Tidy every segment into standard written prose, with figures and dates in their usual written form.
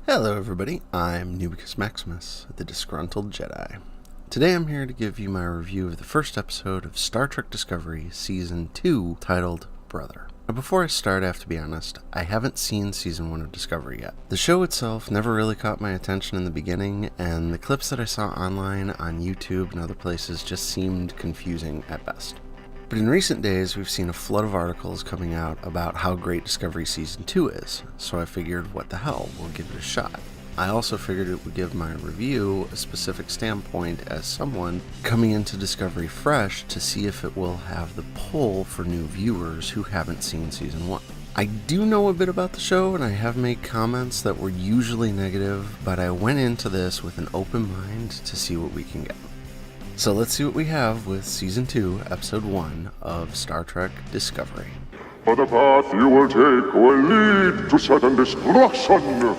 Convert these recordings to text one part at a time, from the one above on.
Hello everybody, I'm Nubicus Maximus, the Disgruntled Jedi. Today I'm here to give you my review of the first episode of Star Trek Discovery Season 2, titled Brother. Now before I start, I have to be honest, I haven't seen Season 1 of Discovery yet. The show itself never really caught my attention in the beginning, and the clips that I saw online on YouTube and other places just seemed confusing at best. But in recent days, we've seen a flood of articles coming out about how great Discovery Season 2 is, so I figured, what the hell, we'll give it a shot. I also figured it would give my review a specific standpoint as someone coming into Discovery fresh to see if it will have the pull for new viewers who haven't seen Season 1. I do know a bit about the show, and I have made comments that were usually negative, but I went into this with an open mind to see what we can get. So let's see what we have with Season 2, Episode 1 of Star Trek Discovery. For the path you will take will lead to sudden destruction.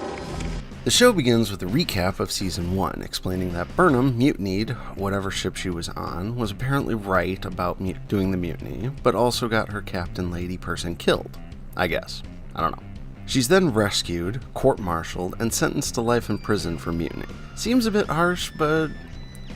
The show begins with a recap of Season 1, explaining that Burnham mutinied whatever ship she was on, was apparently right about doing the mutiny, but also got her captain lady person killed. I guess. I don't know. She's then rescued, court-martialed, and sentenced to life in prison for mutiny. Seems a bit harsh, but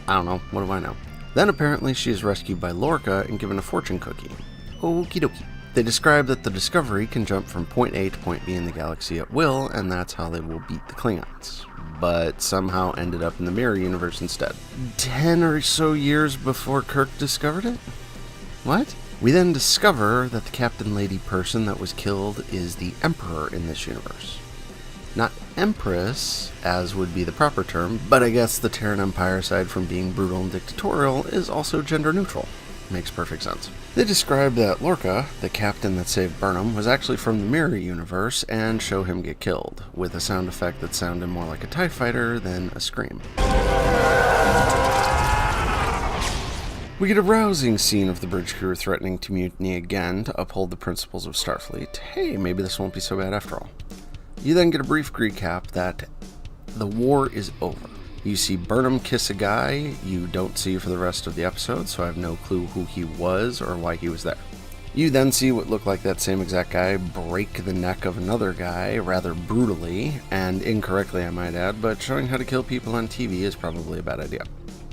I don't know, what do I know? Then apparently she is rescued by Lorca and given a fortune cookie. Okie dokie. They describe that the Discovery can jump from point A to point B in the galaxy at will, and that's how they will beat the Klingons. But somehow ended up in the Mirror Universe instead. 10 or so years before Kirk discovered it? What? We then discover that the captain lady person that was killed is the Emperor in this universe. Not Empress, as would be the proper term, but I guess the Terran Empire, aside from being brutal and dictatorial, is also gender neutral. Makes perfect sense. They describe that Lorca, the captain that saved Burnham, was actually from the Mirror Universe and show him get killed, with a sound effect that sounded more like a TIE fighter than a scream. We get a rousing scene of the bridge crew threatening to mutiny again to uphold the principles of Starfleet. Hey, maybe this won't be so bad after all. You then get a brief recap that the war is over. You see Burnham kiss a guy you don't see for the rest of the episode, so I have no clue who he was or why he was there. You then see what looked like that same exact guy break the neck of another guy rather brutally, and incorrectly I might add, but showing how to kill people on TV is probably a bad idea.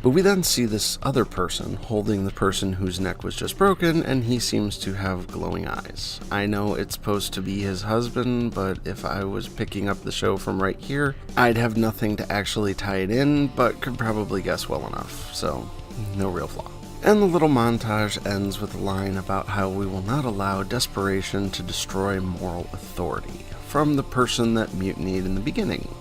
But we then see this other person holding the person whose neck was just broken, and he seems to have glowing eyes. I know it's supposed to be his husband, but if I was picking up the show from right here, I'd have nothing to actually tie it in, but could probably guess well enough, so no real flaw. And the little montage ends with a line about how we will not allow desperation to destroy moral authority, from the person that mutinied in the beginning.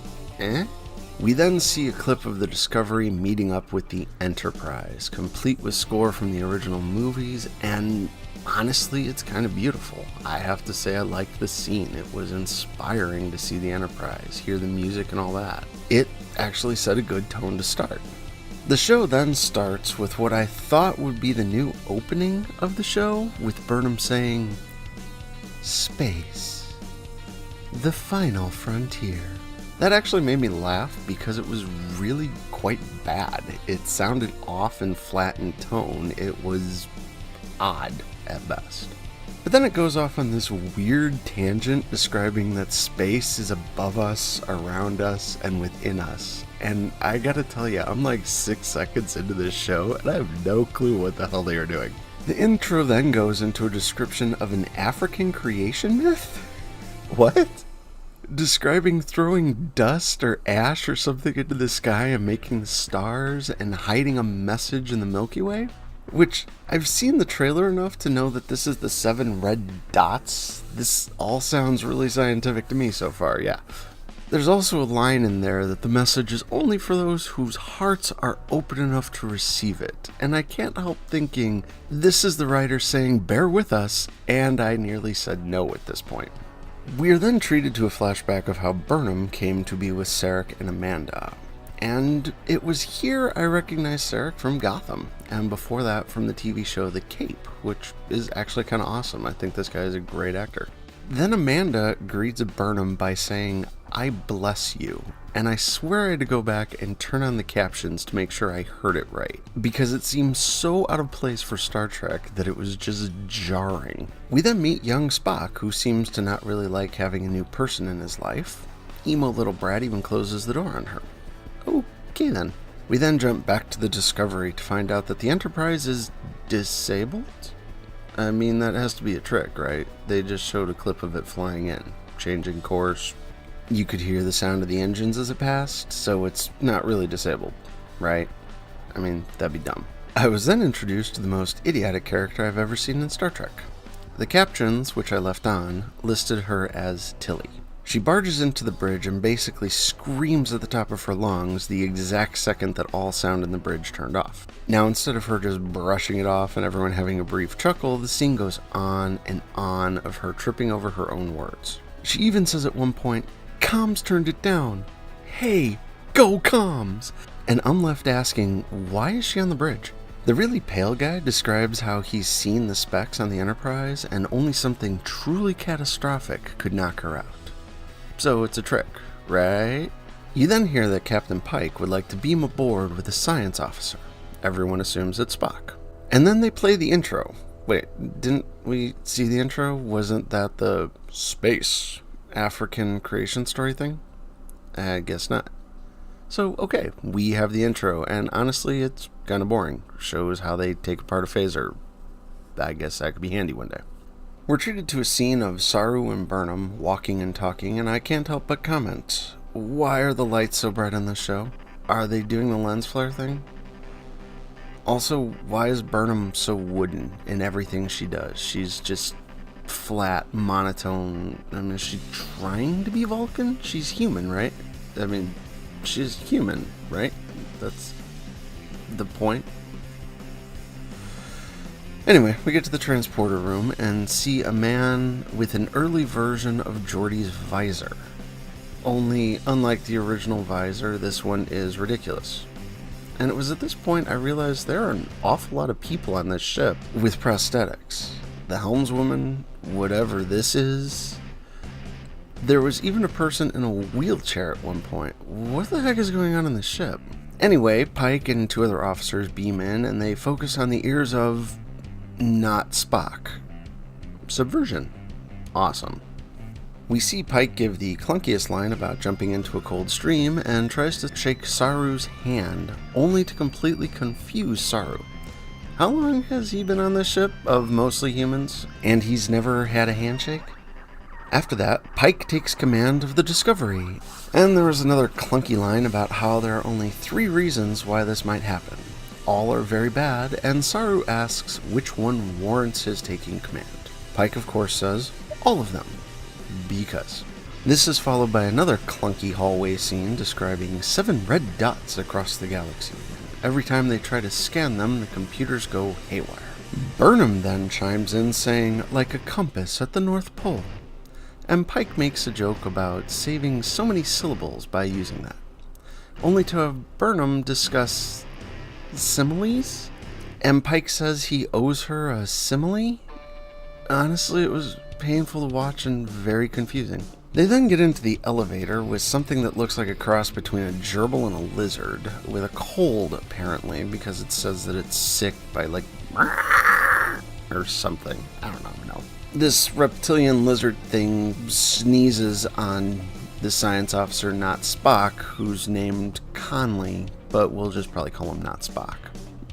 We then see a clip of the Discovery meeting up with the Enterprise, complete with score from the original movies, and honestly, it's kind of beautiful. I have to say I liked the scene. It was inspiring to see the Enterprise, hear the music and all that. It actually set a good tone to start. The show then starts with what I thought would be the new opening of the show, with Burnham saying, "Space, the final frontier." That actually made me laugh because it was really quite bad. It sounded off and flat in tone. It was odd at best. But then it goes off on this weird tangent describing that space is above us, around us, and within us. And I gotta tell you, I'm like 6 seconds into this show and I have no clue what the hell they are doing. The intro then goes into a description of an African creation myth? What? Describing throwing dust or ash or something into the sky and making the stars and hiding a message in the Milky Way? Which, I've seen the trailer enough to know that this is the 7 red dots. This all sounds really scientific to me so far, yeah. There's also a line in there that the message is only for those whose hearts are open enough to receive it. And I can't help thinking, this is the writer saying, bear with us, and I nearly said no at this point. We are then treated to a flashback of how Burnham came to be with Sarek and Amanda. And it was here I recognized Sarek from Gotham, and before that from the TV show The Cape, which is actually kind of awesome. I think this guy is a great actor. Then Amanda greets Burnham by saying, "I bless you." And I swear I had to go back and turn on the captions to make sure I heard it right, because it seems so out of place for Star Trek that it was just jarring. We then meet young Spock, who seems to not really like having a new person in his life. emo little brat even closes the door on her. Okay then. We then jump back to the Discovery to find out that the Enterprise is disabled? I mean, that has to be a trick, right? They just showed a clip of it flying in, changing course. You could hear the sound of the engines as it passed, so it's not really disabled, right? I mean, that'd be dumb. I was then introduced to the most idiotic character I've ever seen in Star Trek. The captions, which I left on, listed her as Tilly. She barges into the bridge and basically screams at the top of her lungs the exact second that all sound in the bridge turned off. Now, instead of her just brushing it off and everyone having a brief chuckle, the scene goes on and on of her tripping over her own words. She even says at one point, "Comms turned it down. Hey, go comms!" And I'm left asking, why is she on the bridge? The really pale guy describes how he's seen the specs on the Enterprise and only something truly catastrophic could knock her out. So it's a trick, right? You then hear that Captain Pike would like to beam aboard with a science officer. Everyone assumes it's Spock. And then they play the intro. Wait, didn't we see the intro? Wasn't that the space African creation story thing? I guess not. So, okay, we have the intro, and honestly, it's kind of boring. Shows how they take apart a phaser. I guess that could be handy one day. We're treated to a scene of Saru and Burnham walking and talking, and I can't help but comment. Why are the lights so bright on this show? Are they doing the lens flare thing? Also, why is Burnham so wooden in everything she does? She's just flat, monotone. I mean, is she trying to be Vulcan? She's human, right? I mean, she's human, right? That's the point. Anyway, we get to the transporter room and see a man with an early version of Geordi's visor. Only, unlike the original visor, this one is ridiculous. And it was at this point I realized there are an awful lot of people on this ship with prosthetics. The helmswoman, whatever this is. There was even a person in a wheelchair at one point. What the heck is going on this ship? Anyway, Pike and two other officers beam in and they focus on the ears of not Spock. Subversion. Awesome. We see Pike give the clunkiest line about jumping into a cold stream and tries to shake Saru's hand, only to completely confuse Saru. How long has he been on this ship of mostly humans, and he's never had a handshake? After that, Pike takes command of the Discovery, and there was another clunky line about how there are only 3 reasons why this might happen. All are very bad, and Saru asks which one warrants his taking command. Pike, of course, says, all of them. Because. This is followed by another clunky hallway scene describing 7 red dots across the galaxy. Every time they try to scan them, the computers go haywire. Burnham then chimes in saying, like a compass at the North Pole. And Pike makes a joke about saving so many syllables by using that. Only to have Burnham discuss similes? And Pike says he owes her a simile? Honestly, it was painful to watch and very confusing. They then get into the elevator with something that looks like a cross between a gerbil and a lizard, with a cold apparently, because it says that it's sick by like or something. I don't know. This reptilian lizard thing sneezes on the science officer, not Spock, who's named Conley, but we'll just probably call him Not Spock.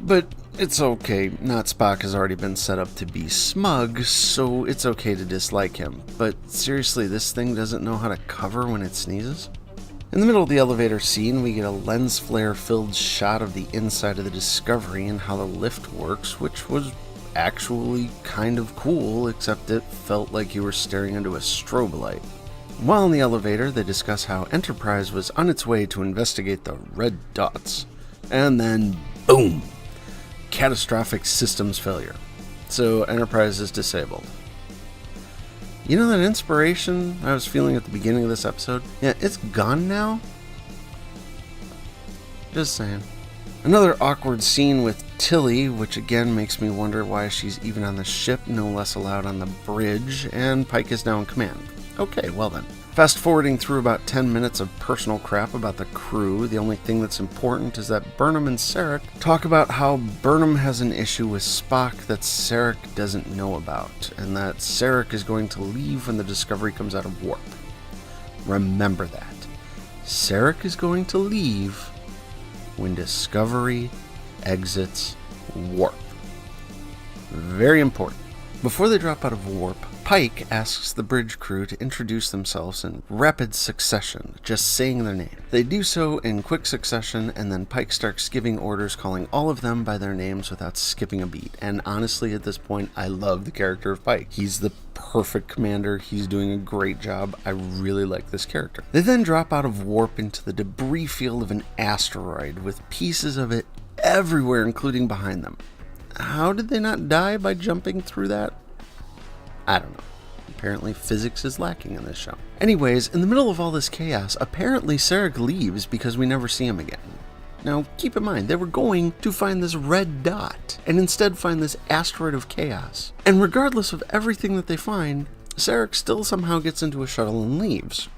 But it's okay, Not Spock has already been set up to be smug, so it's okay to dislike him. But seriously, this thing doesn't know how to cover when it sneezes? In the middle of the elevator scene, we get a lens flare-filled shot of the inside of the Discovery and how the lift works, which was actually kind of cool, except it felt like you were staring into a strobe light. While in the elevator, they discuss how Enterprise was on its way to investigate the red dots. And then, boom! Catastrophic systems failure. So Enterprise is disabled. You know that inspiration I was feeling at the beginning of this episode? Yeah, it's gone now? Just saying. Another awkward scene with Tilly, which again makes me wonder why she's even on the ship, no less allowed on the bridge, and Pike is now in command. Okay, well then. Fast forwarding through about 10 minutes of personal crap about the crew, the only thing that's important is that Burnham and Sarek talk about how Burnham has an issue with Spock that Sarek doesn't know about, and that Sarek is going to leave when the Discovery comes out of warp. Remember that. Sarek is going to leave when Discovery exits warp. Very important. Before they drop out of warp, Pike asks the bridge crew to introduce themselves in rapid succession, just saying their name. They do so in quick succession, and then Pike starts giving orders, calling all of them by their names without skipping a beat. And honestly, at this point, I love the character of Pike. He's the perfect commander. He's doing a great job. I really like this character. They then drop out of warp into the debris field of an asteroid with pieces of it everywhere, including behind them. How did they not die by jumping through that? I don't know. Apparently physics is lacking in this show. Anyways, in the middle of all this chaos, apparently Sarek leaves because we never see him again. Now, keep in mind, they were going to find this red dot, and instead find this asteroid of chaos. And regardless of everything that they find, Sarek still somehow gets into a shuttle and leaves.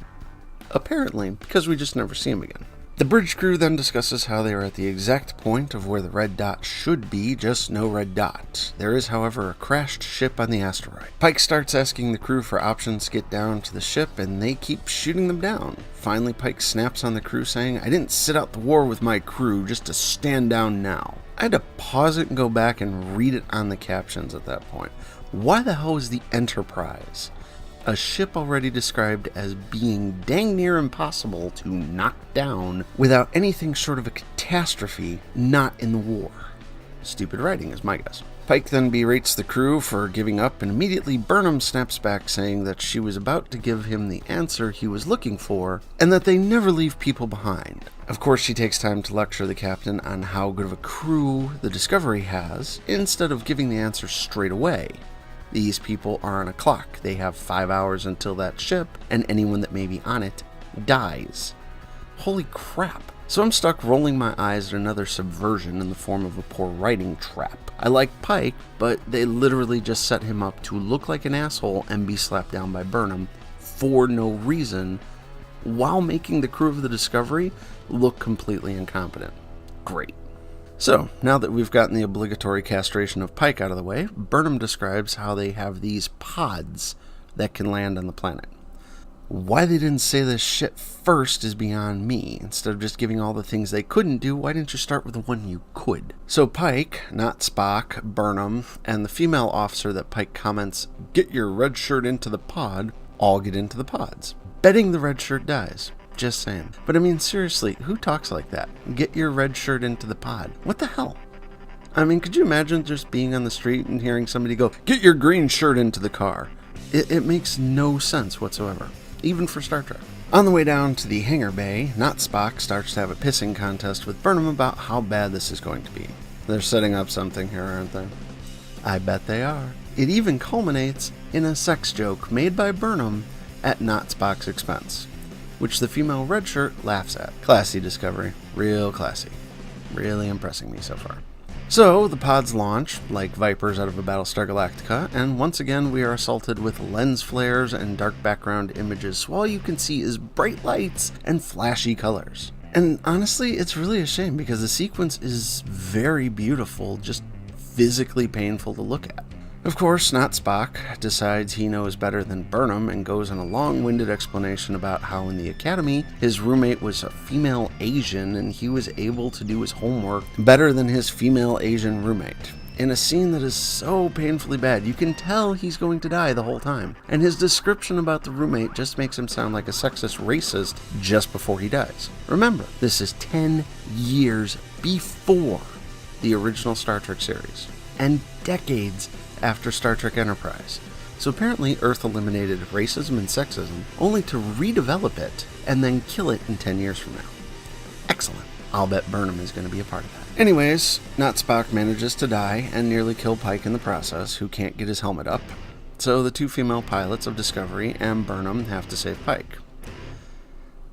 Apparently, because we just never see him again. The bridge crew then discusses how they are at the exact point of where the red dot should be, just no red dot. There is, however, a crashed ship on the asteroid. Pike starts asking the crew for options to get down to the ship, and they keep shooting them down. Finally, Pike snaps on the crew, saying, "I didn't sit out the war with my crew just to stand down now." I had to pause it and go back and read it on the captions at that point. Why the hell is the Enterprise, a ship already described as being dang near impossible to knock down without anything short of a catastrophe, not in the war? Stupid writing is my guess. Pike then berates the crew for giving up, and immediately Burnham snaps back, saying that she was about to give him the answer he was looking for, and that they never leave people behind. Of course, she takes time to lecture the captain on how good of a crew the Discovery has, instead of giving the answer straight away. These people are on a clock. They have 5 hours until that ship, and anyone that may be on it dies. Holy crap. So I'm stuck rolling my eyes at another subversion in the form of a poor writing trap. I like Pike, but they literally just set him up to look like an asshole and be slapped down by Burnham for no reason, while making the crew of the Discovery look completely incompetent. Great. So, now that we've gotten the obligatory castration of Pike out of the way, Burnham describes how they have these pods that can land on the planet. Why they didn't say this shit first is beyond me. Instead of just giving all the things they couldn't do, why didn't you start with the one you could? So Pike, not Spock, Burnham, and the female officer that Pike comments, "Get your red shirt into the pod," all get into the pods. Betting the red shirt dies. Just saying. But I mean, seriously, who talks like that? Get your red shirt into the pod. What the hell? I mean, could you imagine just being on the street and hearing somebody go, "Get your green shirt into the car"? It makes no sense whatsoever, even for Star Trek. On the way down to the hangar bay, not Spock starts to have a pissing contest with Burnham about how bad this is going to be. They're setting up something here, aren't they? I bet they are. It even culminates in a sex joke made by Burnham at not Spock's expense, which the female red shirt laughs at. Classy Discovery. Real classy. Really impressing me so far. So, the pods launch, like vipers out of a Battlestar Galactica, and once again we are assaulted with lens flares and dark background images, so all you can see is bright lights and flashy colors. And honestly, it's really a shame because the sequence is very beautiful, just physically painful to look at. Of course, not Spock decides he knows better than Burnham and goes on a long-winded explanation about how in the academy his roommate was a female Asian and he was able to do his homework better than his female Asian roommate. In a scene that is so painfully bad, you can tell he's going to die the whole time. And his description about the roommate just makes him sound like a sexist racist just before he dies. Remember, this is 10 years before the original Star Trek series, and decades after Star Trek Enterprise. So apparently Earth eliminated racism and sexism only to redevelop it and then kill it in 10 years from now. Excellent. I'll bet Burnham is going to be a part of that. Anyways, not Spock manages to die and nearly kill Pike in the process, who can't get his helmet up. So the two female pilots of Discovery and Burnham have to save Pike.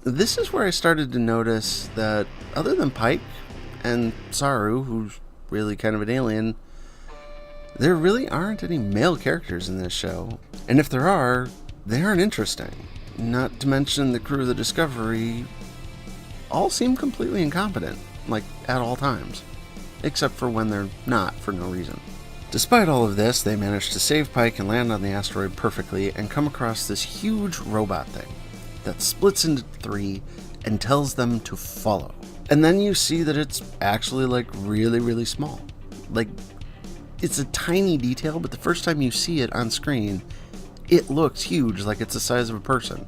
This is where I started to notice that other than Pike and Saru, who's really kind of an alien, there really aren't any male characters in this show. And if there are, they aren't interesting. Not to mention the crew of the Discovery all seem completely incompetent, like at all times. Except for when they're not, for no reason. Despite all of this, they manage to save Pike and land on the asteroid perfectly and come across this huge robot thing that splits into three and tells them to follow. And then you see that it's actually like really, really small. Like, it's a tiny detail, but the first time you see it on screen, it looks huge, like it's the size of a person.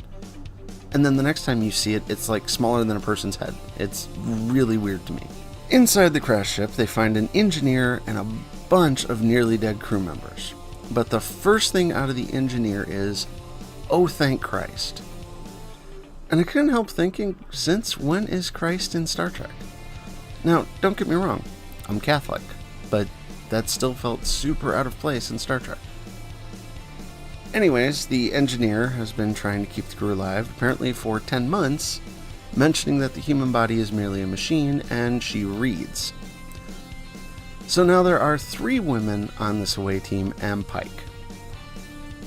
And then the next time you see it, it's like smaller than a person's head. It's really weird to me. Inside the crash ship, they find an engineer and a bunch of nearly dead crew members. But the first thing out of the engineer is, "Oh, thank Christ." And I couldn't help thinking, since when is Christ in Star Trek? Now, don't get me wrong, I'm Catholic, but that still felt super out of place in Star Trek. Anyways, the engineer has been trying to keep the crew alive, apparently for 10 months, mentioning that the human body is merely a machine, and she reads. So now there are 3 women on this away team and Pike,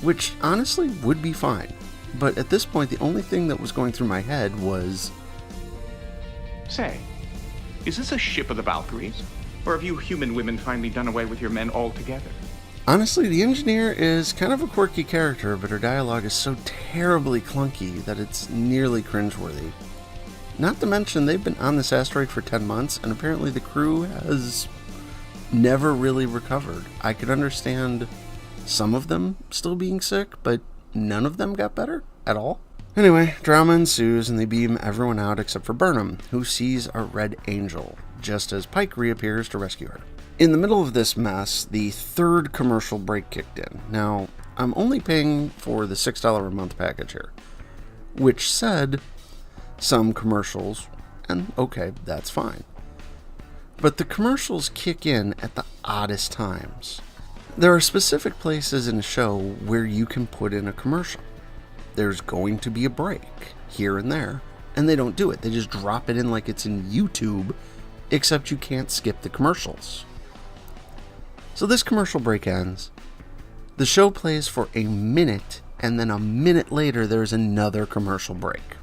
which honestly would be fine. But at this point, the only thing that was going through my head was... Say, is this a ship of the Valkyries? Or have you human women finally done away with your men altogether? Honestly, the engineer is kind of a quirky character, but her dialogue is so terribly clunky that it's nearly cringeworthy. Not to mention, they've been on this asteroid for 10 months, and apparently the crew has never really recovered. I could understand some of them still being sick, but none of them got better at all. Anyway, drama ensues, and they beam everyone out except for Burnham, who sees a red angel, just as Pike reappears to rescue her. In the middle of this mess, the 3rd commercial break kicked in. Now, I'm only paying for the $6 a month package here, which said some commercials, and okay, that's fine. But the commercials kick in at the oddest times. There are specific places in a show where you can put in a commercial. There's going to be a break here and there, and they don't do it. They just drop it in like it's in YouTube, except you can't skip the commercials. So this commercial break ends. The show plays for a minute, and then a minute later there's another commercial break.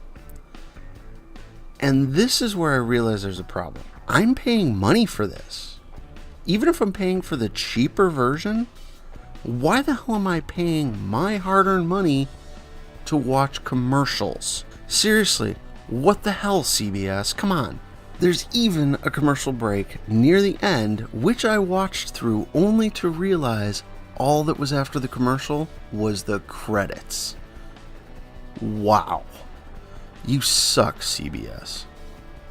And this is where I realize there's a problem. I'm paying money for this. Even if I'm paying for the cheaper version, why the hell am I paying my hard-earned money to watch commercials? Seriously, what the hell, CBS? Come on. There's even a commercial break near the end, which I watched through only to realize all that was after the commercial was the credits. Wow. You suck, CBS.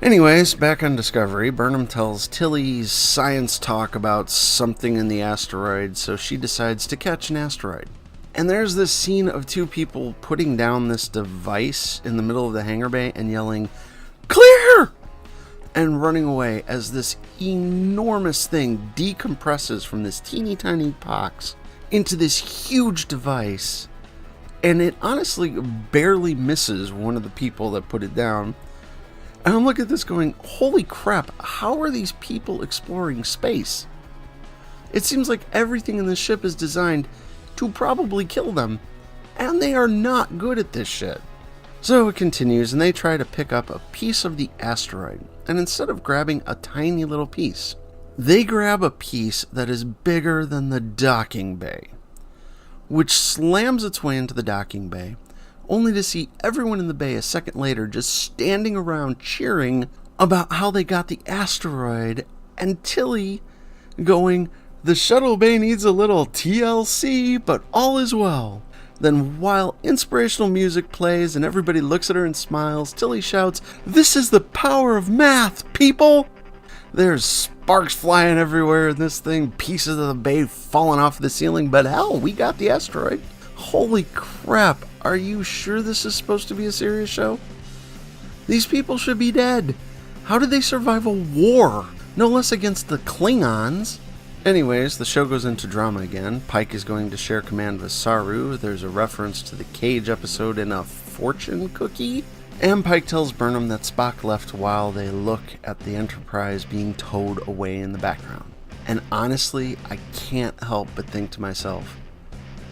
Anyways, back on Discovery, Burnham tells Tilly's science talk about something in the asteroid, so she decides to catch an asteroid. And there's this scene of 2 people putting down this device in the middle of the hangar bay and yelling, "Clear!" and running away as this enormous thing decompresses from this teeny tiny box into this huge device, and it honestly barely misses one of the people that put it down. And I'm looking at this going, holy crap, how are these people exploring space? It seems like everything in this ship is designed to probably kill them, and they are not good at this shit. So it continues, and they try to pick up a piece of the asteroid, and instead of grabbing a tiny little piece, they grab a piece that is bigger than the docking bay, which slams its way into the docking bay, only to see everyone in the bay a second later just standing around cheering about how they got the asteroid, and Tilly going, "The shuttle bay needs a little TLC, but all is well." Then while inspirational music plays and everybody looks at her and smiles, Tilly shouts, "This is the power of math, people!" There's sparks flying everywhere in this thing, pieces of the bay falling off the ceiling, but hell, we got the asteroid. Holy crap, are you sure this is supposed to be a serious show? These people should be dead. How did they survive a war? No less against the Klingons. Anyways, the show goes into drama again. Pike is going to share command with Saru. There's a reference to the Cage episode in a fortune cookie. And Pike tells Burnham that Spock left while they look at the Enterprise being towed away in the background. And honestly, I can't help but think to myself,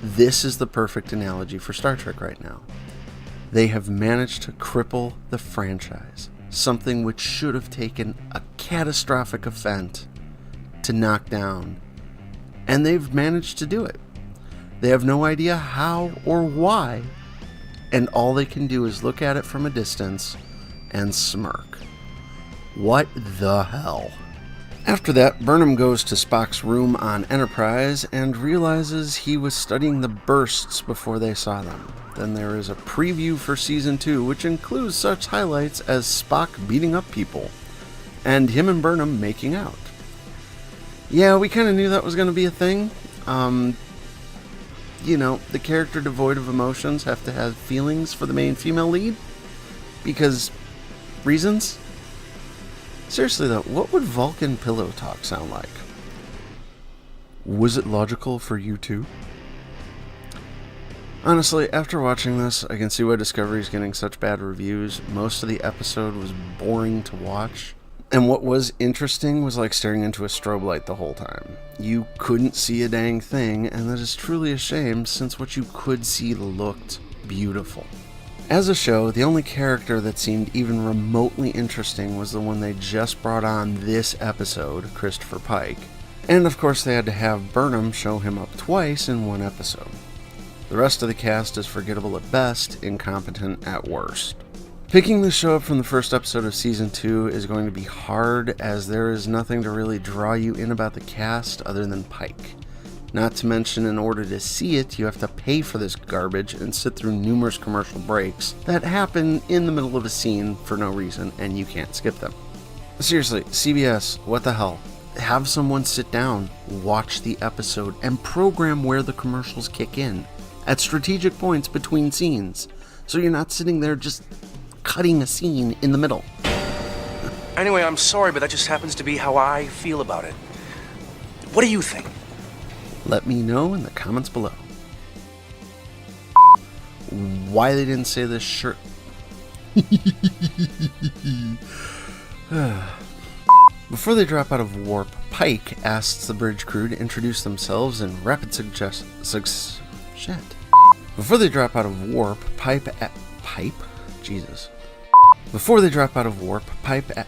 this is the perfect analogy for Star Trek right now. They have managed to cripple the franchise, something which should have taken a catastrophic event to knock down, and they've managed to do it. They have no idea how or why, and all they can do is look at it from a distance and smirk. What the hell? After that, Burnham goes to Spock's room on Enterprise and realizes he was studying the bursts before they saw them. Then there is a preview for Season 2, which includes such highlights as Spock beating up people, and him and Burnham making out. Yeah, we kind of knew that was going to be a thing. The character devoid of emotions have to have feelings for the main female lead? Because reasons? Seriously though, what would Vulcan pillow talk sound like? Was it logical for you too? Honestly, after watching this, I can see why Discovery is getting such bad reviews. Most of the episode was boring to watch. And what was interesting was like staring into a strobe light the whole time. You couldn't see a dang thing, and that is truly a shame since what you could see looked beautiful. As a show, the only character that seemed even remotely interesting was the one they just brought on this episode, Christopher Pike. And of course they had to have Burnham show him up twice in one episode. The rest of the cast is forgettable at best, incompetent at worst. Picking this show up from the first episode of Season 2 is going to be hard, as there is nothing to really draw you in about the cast other than Pike. Not to mention, in order to see it, you have to pay for this garbage and sit through numerous commercial breaks that happen in the middle of a scene for no reason, and you can't skip them. Seriously, CBS, what the hell? Have someone sit down, watch the episode, and program where the commercials kick in, at strategic points between scenes, so you're not sitting there just cutting a scene in the middle. Anyway, I'm sorry, but that just happens to be how I feel about it. What do you think? Let me know in the comments below. Why they didn't say this shirt. Before they drop out of warp, Pike asks the bridge crew to introduce themselves in rapid shit. Before they drop out of warp, Before they drop out of warp, Pipe.